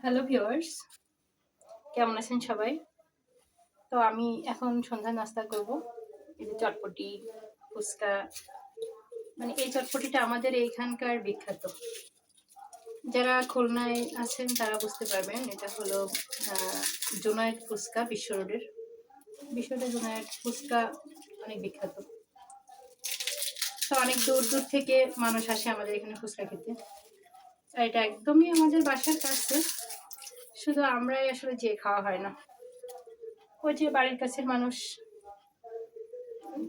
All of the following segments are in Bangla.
হ্যালো ভিউয়ার্স, কেমন আছেন সবাই? তো আমি এখন সন্ধ্যার নাস্তা করব। এই যে চটপটি, ফুচকা, মানে এই চটপটিটা আমাদের এইখানকার বিখ্যাত। যারা খুলনায় আছেন তারা বুঝতে পারবেন। এটা হলো জোনায়েত ফুচকা বিশ্ব রোডের। বিশ্ব রোডের জোনায়েত ফুচকা অনেক বিখ্যাত। তো অনেক দূর দূর থেকে মানুষ আসে আমাদের এখানে ফুচকা খেতে। আর এটা একদমই আমাদের বাসার কাছে, শুধু আমরাই আসলে যেয়ে খাওয়া হয় না। ওই যে বাড়ির কাছের মানুষ,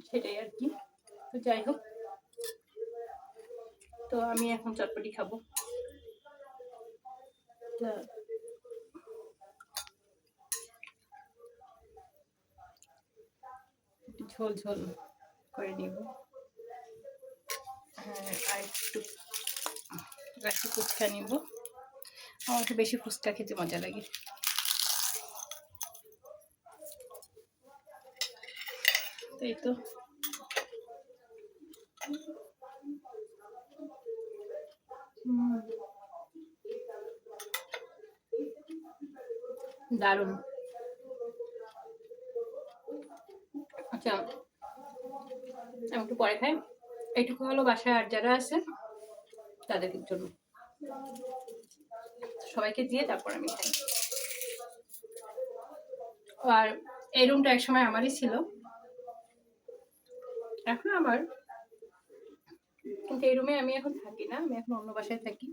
সেটাই আর কি। তো যাই হোক, তো আমি এখন চটপটি খাবো। তা একটু ঝোল ঝোল করে নিব। হ্যাঁ, আর একটু ফুচকা নিব। আমার একটু বেশি ফুচকা খেতে মজা লাগে। তো এই তো দারুণ। আচ্ছা, আমি একটু পরে খাই। এইটুকু হলো বাসায় আর যারা আছে তাদের জন্য, সবাইকে দিয়ে তারপর আমি খাই। আর এই রুমটা একসময় আমারই ছিল, এখন আমার, কিন্তু এই রুমে আমি এখন থাকি না, আমি এখন অন্য বাসায় থাকি।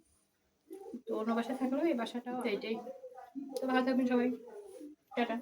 তো অন্য বাসায় থাকলেও এই বাসাটাও এইটাই। তো ভালো থাকবেন সবাই, টাটা।